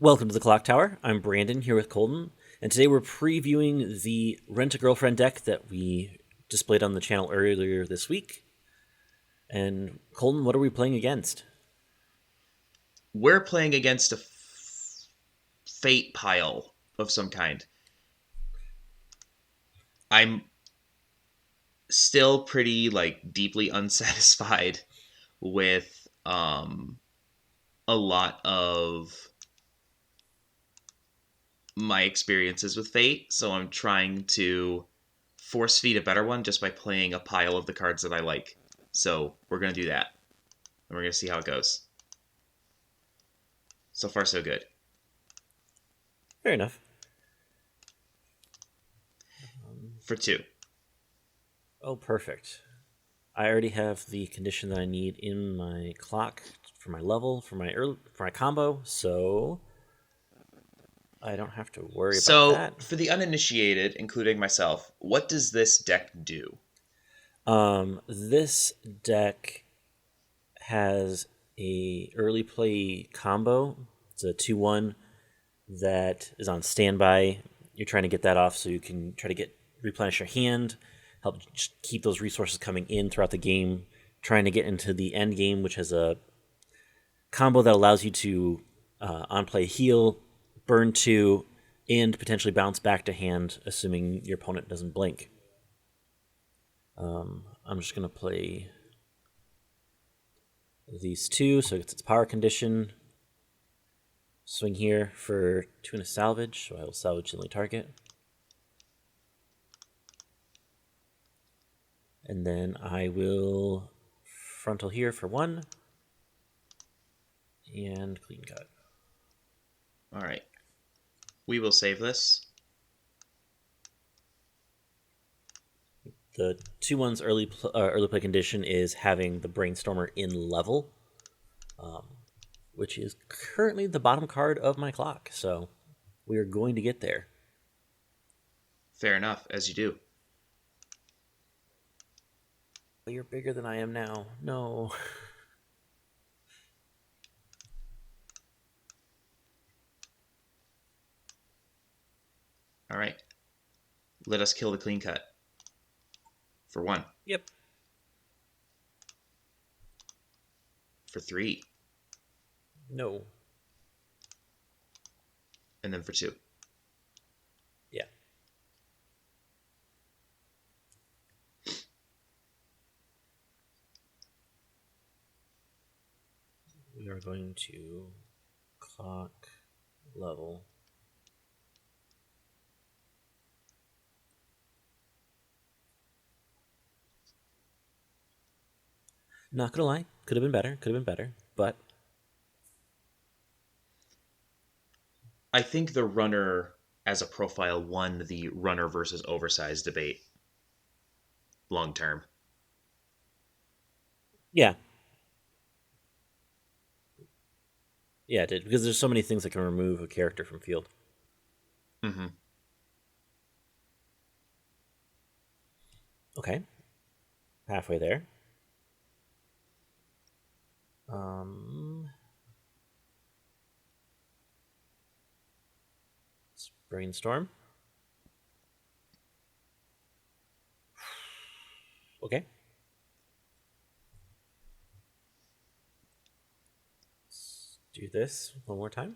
Welcome to the Clock Tower. I'm Brandon here with Colton, and today we're previewing the Rent-A-Girlfriend deck that we displayed on the channel earlier this week. And Colton, what are we playing against? We're playing against a fate pile of some kind. I'm still pretty deeply unsatisfied with a lot of my experiences with fate, so I'm trying to force feed a better one just by playing a pile of the cards that I like. So we're going to do that, and we're going to see how it goes. So far, so good. Fair enough. For 2. Oh, perfect. I already have the condition that I need in my clock for my level, for my combo, so I don't have to worry about that. For the uninitiated, including myself, what does this deck do? This deck has a early play combo. It's a 2-1 that is on standby. You're trying to get that off so you can try to replenish your hand, help keep those resources coming in throughout the game, trying to get into the end game, which has a combo that allows you to on play heal, burn 2, and potentially bounce back to hand, assuming your opponent doesn't blink. I'm just going to play these 2, so it's its power condition. Swing here for 2 and a salvage, so I will salvage the only target. And then I will frontal here for 1. And clean cut. Alright. We will save this. The 2-1's early play condition is having the Brainstormer in level, which is currently the bottom card of my clock, so we are going to get there. Fair enough, as you do. But you're bigger than I am now. No. Alright. Let us kill the clean cut. For 1. Yep. For 3. No. And then for 2. Yeah. We are going to clock level. Not gonna lie, could have been better, but I think the runner as a profile won the runner versus oversized debate long term. Yeah. Yeah, it did, because there's so many things that can remove a character from field. Mm-hmm. Okay. Halfway there. Let's brainstorm. Okay. Let's do this one more time.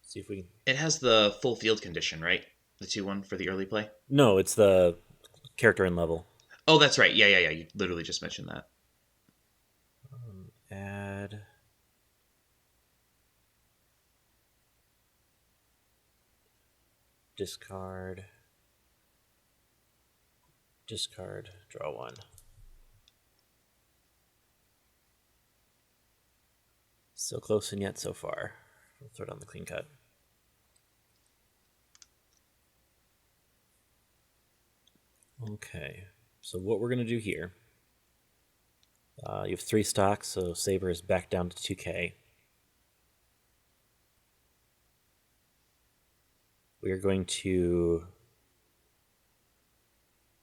See if we can... It has the full field condition, right? The 2-1 for the early play? No, it's the character in level. Oh, that's right. Yeah. You literally just mentioned that. Add... Discard, draw 1. So close and yet so far. We'll throw down the clean cut. Okay, so what we're going to do here, you have 3 stocks, so Saber is back down to 2k. We are going to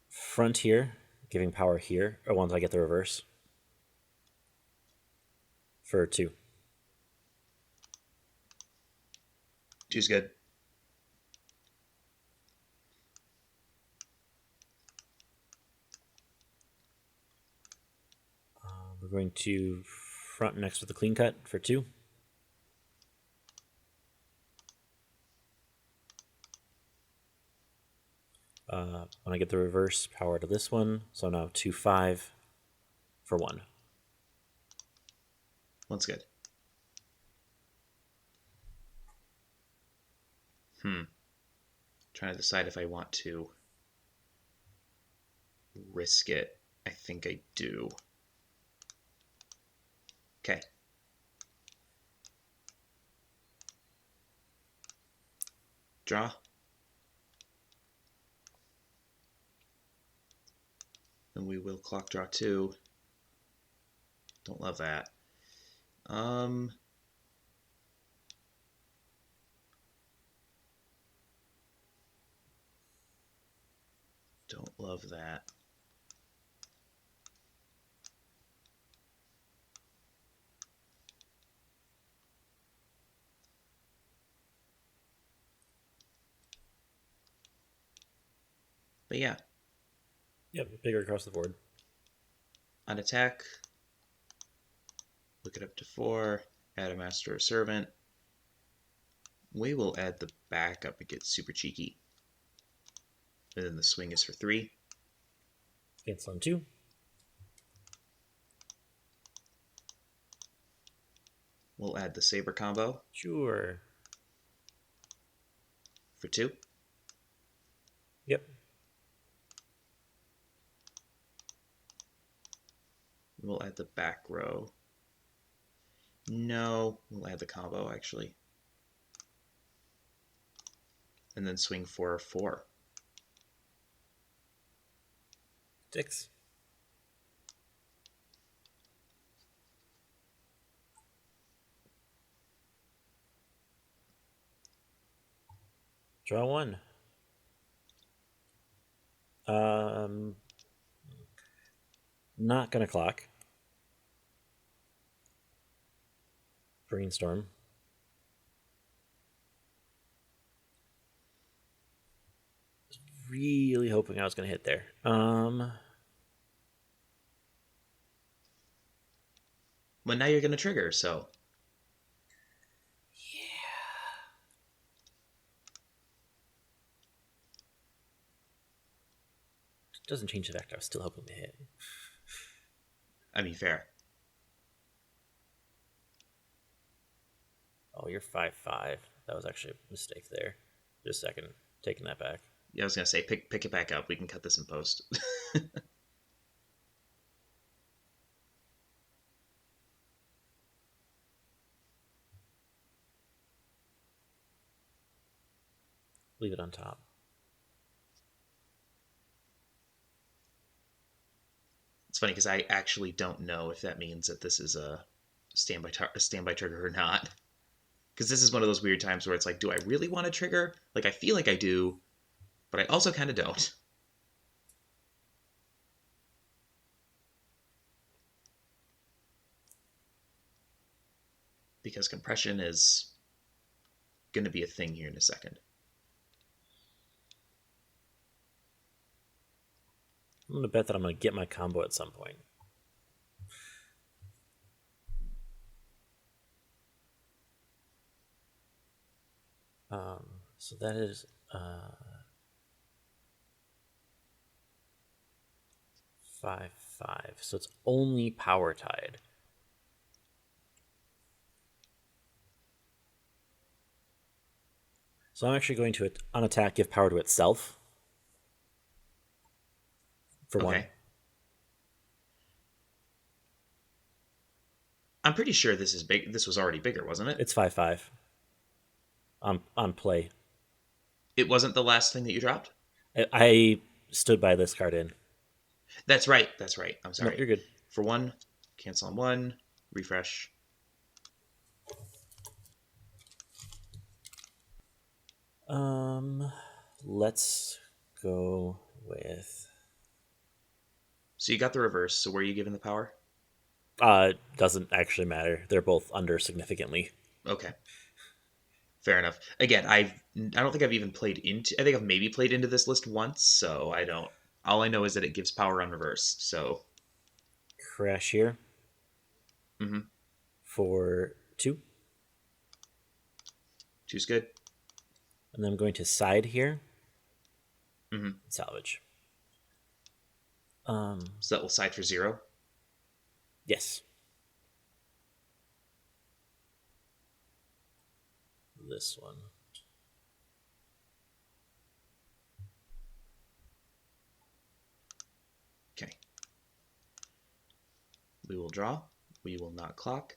front here, giving power here, or once I get the reverse, for 2. Two's good. We're going to front next with a clean cut for 2. When I get the reverse, power to this one. So now 2/5 for 1. One's good. Trying to decide if I want to risk it. I think I do. Okay. Draw. And we will clock draw 2. Don't love that. Don't love that. But yeah. Yep, bigger across the board. On attack, look it up to 4, add a master or servant. We will add the backup. It gets super cheeky. And then the swing is for 3. Cancel on 2. We'll add the saber combo Sure. for 2. Yep. We'll add the back row. No, we'll add the combo actually. And then swing for 4. 6. Draw 1. Not gonna clock. Brainstorm. Really hoping I was gonna hit there. Well, now you're gonna trigger, so doesn't change the fact I was still hoping to hit. I mean, fair. Oh, you're 5/5. That was actually a mistake there. Just a second, taking that back. Yeah, I was gonna say pick it back up. We can cut this in post. Leave it on top. It's funny because I actually don't know if that means that this is a standby trigger or not. Because this is one of those weird times where it's like, do I really want to trigger? Like, I feel like I do, but I also kind of don't. Because compression is going to be a thing here in a second. I'm going to bet that I'm going to get my combo at some point. So that is 5/5. So it's only power tied. So I'm actually going to, on attack, give power to itself. For 1. I'm pretty sure this is big. This was already bigger, wasn't it? It's 5/5. On play. It wasn't the last thing that you dropped? I stood by this card in. That's right. That's right. I'm sorry. No, you're good. For 1, cancel on 1, refresh. Let's go with. So you got the reverse. So where are you giving the power? Doesn't actually matter. They're both under significantly. Okay. Fair enough. Again, I don't think I've even played into. I think I've maybe played into this list once, so I don't. All I know is that it gives power on reverse. So, Crash here mm-hmm. for 2. Two's good. And then I'm going to side here. Mm-hmm. Salvage. So that will side for 0. Yes. This one. Okay. We will draw. We will not clock.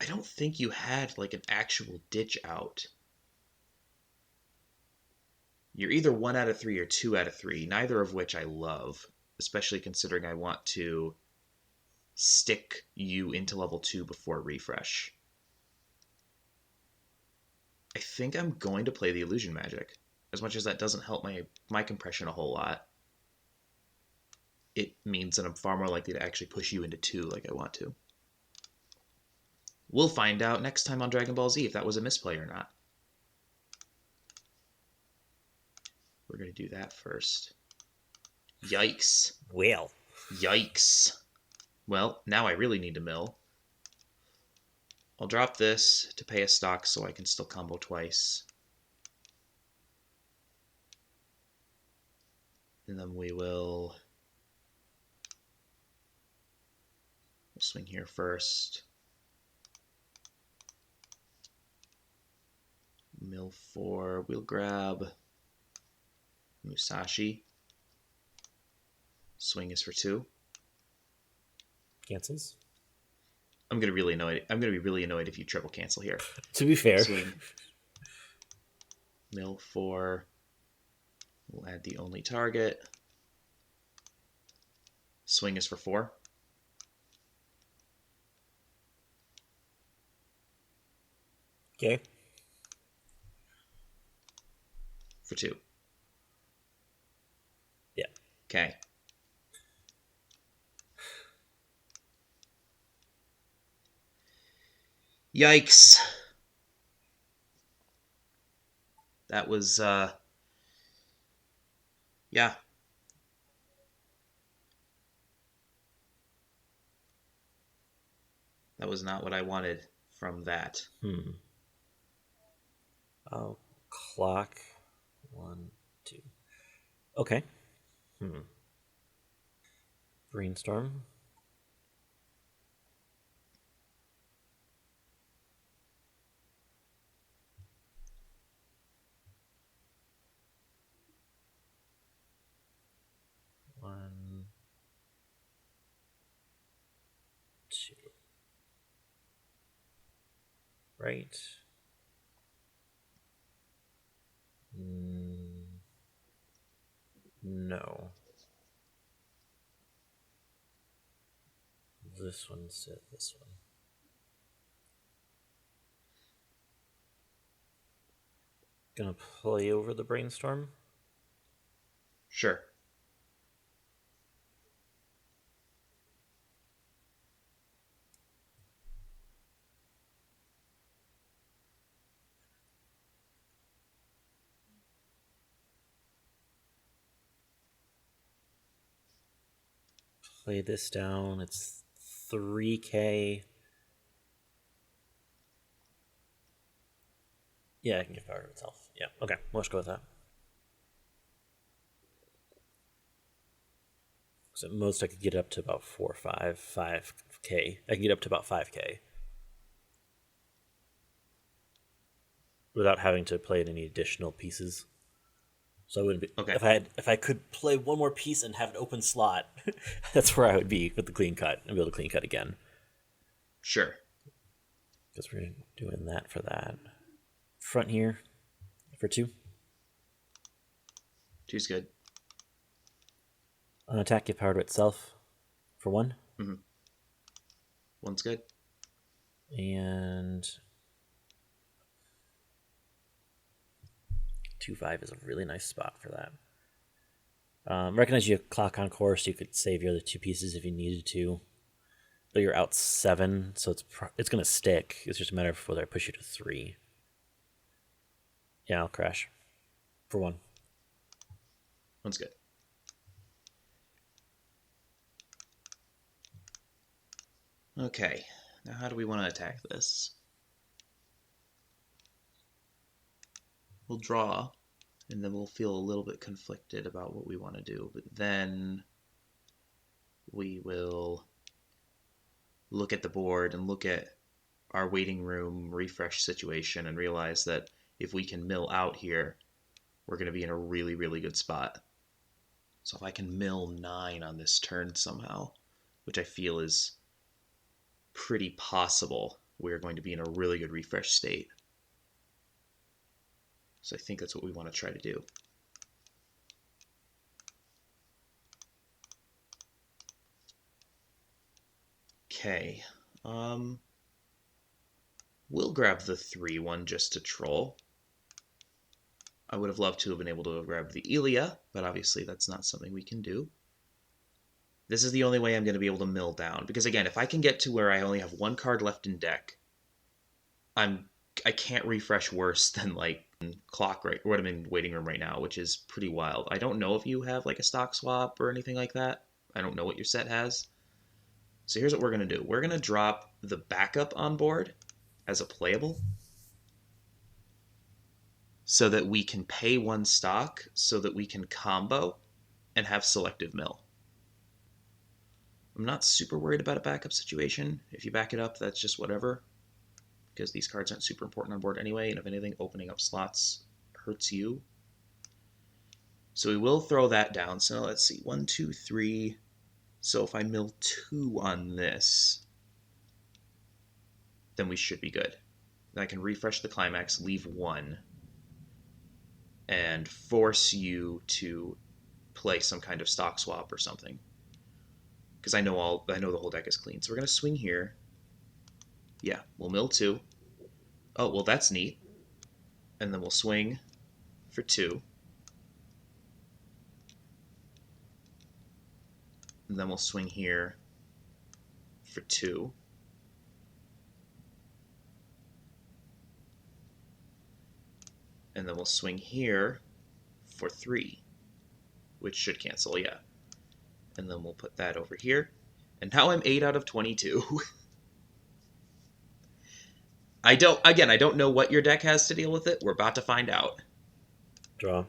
I don't think you had like an actual ditch out. You're either 1 out of 3 or 2 out of 3, neither of which I love, especially considering I want to stick you into level 2 before refresh. I think I'm going to play the illusion magic. As much as that doesn't help my compression a whole lot, it means that I'm far more likely to actually push you into 2 like I want to. We'll find out next time on Dragon Ball Z if that was a misplay or not. We're going to do that first. Yikes. Well. Yikes. Well, now I really need to mill. I'll drop this to pay a stock so I can still combo twice. And then we'll swing here first. Mill 4. We'll grab Musashi. Swing is for 2. Cancels. I'm gonna be really annoyed if you triple cancel here. To be fair. Swing. Mill 4. We'll add the only target. Swing is for 4. Okay. For 2. Yeah. Okay. Yikes. That was, yeah. That was not what I wanted from that. I'll clock 1, 2. Okay. Brainstorm. One, 2. Right. No. This one said this one. Gonna play over the brainstorm. Sure. Play this down. It's 3K. Yeah, I can give power to itself. Yeah, okay. Let's go with that. So at most I could get up to about 5K. I can get up to about 5K. Without having to play any additional pieces. So I wouldn't be Okay. if I could play one more piece and have an open slot, that's where I would be with the clean cut and be able to clean cut again. Sure. Because we're doing that for that. Front here for 2. 2's good. On attack, give power to itself for 1. 1's good. And 2-5 is a really nice spot for that. Recognize you have clock on course, so you could save your other 2 pieces if you needed to. But you're out 7, so it's gonna stick. It's just a matter of whether I push you to 3. Yeah, I'll crash for 1. One's good. Okay, now how do we want to attack this? We'll draw, and then we'll feel a little bit conflicted about what we want to do. But then we will look at the board and look at our waiting room refresh situation and realize that if we can mill out here, we're going to be in a really, really good spot. So if I can mill 9 on this turn somehow, which I feel is pretty possible, we're going to be in a really good refresh state. So I think that's what we want to try to do. Okay. We'll grab the 3-1 just to troll. I would have loved to have been able to grab the Elia, but obviously that's not something we can do. This is the only way I'm going to be able to mill down. Because again, if I can get to where I only have 1 card left in deck, I can't refresh worse than like clock right, what I'm in waiting room right now, which is pretty wild. I don't know if you have like a stock swap or anything like that. I don't know what your set has. So here's what we're going to do. We're going to drop the backup on board as a playable so that we can pay 1 stock so that we can combo and have selective mill. I'm not super worried about a backup situation. If you back it up, that's just whatever, because these cards aren't super important on board anyway, and if anything, opening up slots hurts you. So we will throw that down. So let's see, 1, 2, 3. So if I mill 2 on this, then we should be good. Then I can refresh the climax, leave 1, and force you to play some kind of stock swap or something. Because I know the whole deck is clean. So we're going to swing here. Yeah, we'll mill 2. Oh, well, that's neat. And then we'll swing for 2. And then we'll swing here for 2. And then we'll swing here for 3, which should cancel, yeah. And then we'll put that over here. And now I'm 8 out of 22. I don't know what your deck has to deal with it. We're about to find out. Draw.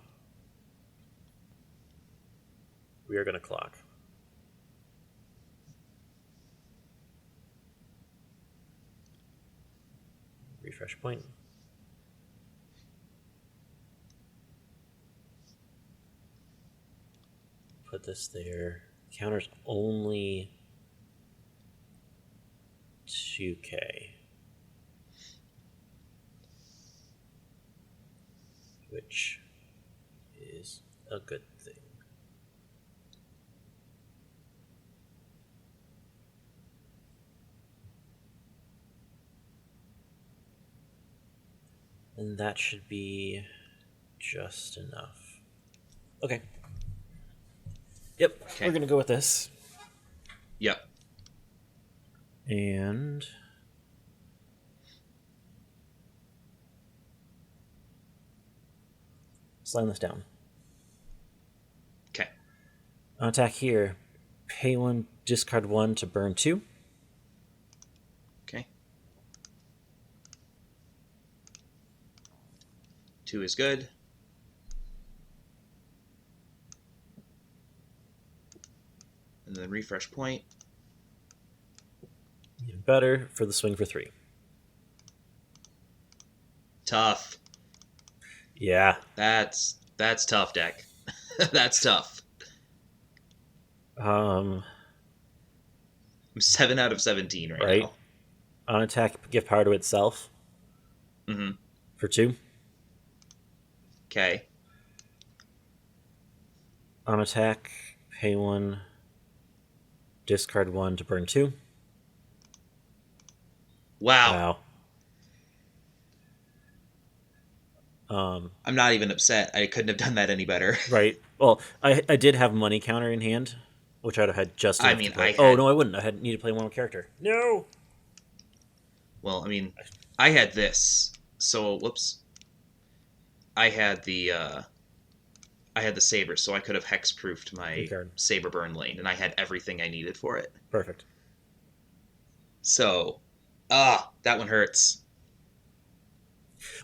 We are going to clock. Refresh point. Put this there. Counter's only 2k. Which is a good thing. And that should be just enough. Okay. Yep, Okay. We're going to go with this. Yep. And slam this down. Okay. On attack here, pay 1, discard 1 to burn 2. Okay. 2 is good. And then refresh point. Even better for the swing for 3. Tough. Yeah. That's tough, deck. That's tough. Um. I'm 7 out of 17 right now. On attack, give power to itself. Mm-hmm. For 2. Okay. On attack, pay 1, discard 1 to burn 2. Wow. I'm not even upset. I couldn't have done that any better. Right. Well, I did have money counter in hand, which I'd have had just I enough to mean, play. Oh no, I wouldn't. I had need to play one more character. No. well, I mean, I had this. So, whoops. I had the saber, so I could have hexproofed my saber burn lane, and I had everything I needed for it. Perfect. So, that one hurts.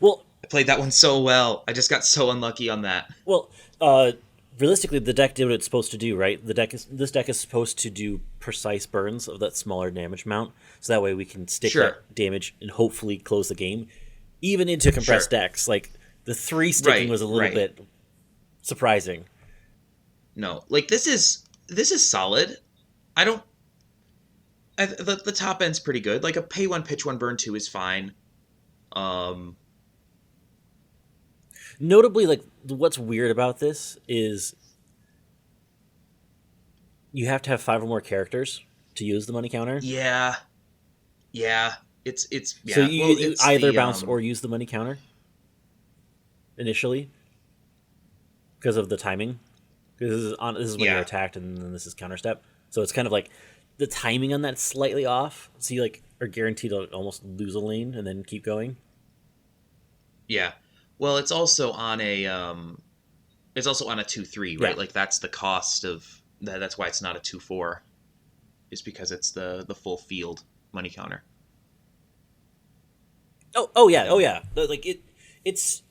Well, I played that one so well. I just got so unlucky on that. Well, realistically, the deck did what it's supposed to do, right? This deck is supposed to do precise burns of that smaller damage amount, so that way we can stick that damage and hopefully close the game, even into compressed decks. Like the 3 sticking was a little bit surprising. No, like this is solid. The top end's pretty good. Like a pay 1, pitch 1, burn 2 is fine. Notably, like what's weird about this is you have to have 5 or more characters to use the money counter. Yeah. It's So you either bounce or use the money counter initially because of the timing. Because this is when you're attacked, and then this is counter step. So it's kind of like the timing on that's slightly off. So you like are guaranteed to almost lose a lane and then keep going. Yeah. Well, it's also on a 2/3, right? Like that's the cost of that. That's why it's not a 2/4, is because it's the full field money counter. Oh yeah. Like it's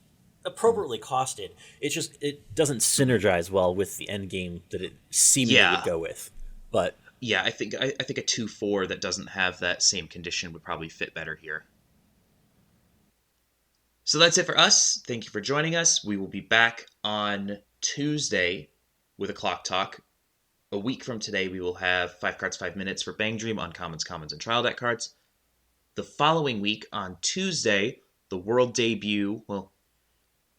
appropriately costed. It's just it doesn't synergize well with the end game that it seemingly would go with. But yeah, I think a 2/4 that doesn't have that same condition would probably fit better here. So that's it for us. Thank you for joining us. We will be back on Tuesday with a clock talk. A week from today, we will have 5 cards, 5 minutes for Bang Dream, Uncommons, Commons, and Trial Deck cards. The following week, on Tuesday, the world debut. Well,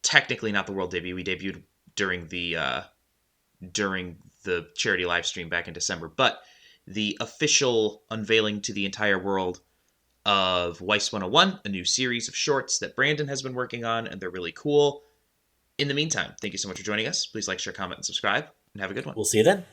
technically not the world debut. We debuted during the charity live stream back in December, but the official unveiling to the entire world of Weiss 101, a new series of shorts that Brandon has been working on, and they're really cool. In the meantime, thank you so much for joining us. Please like, share, comment, and subscribe, and have a good one. We'll see you then.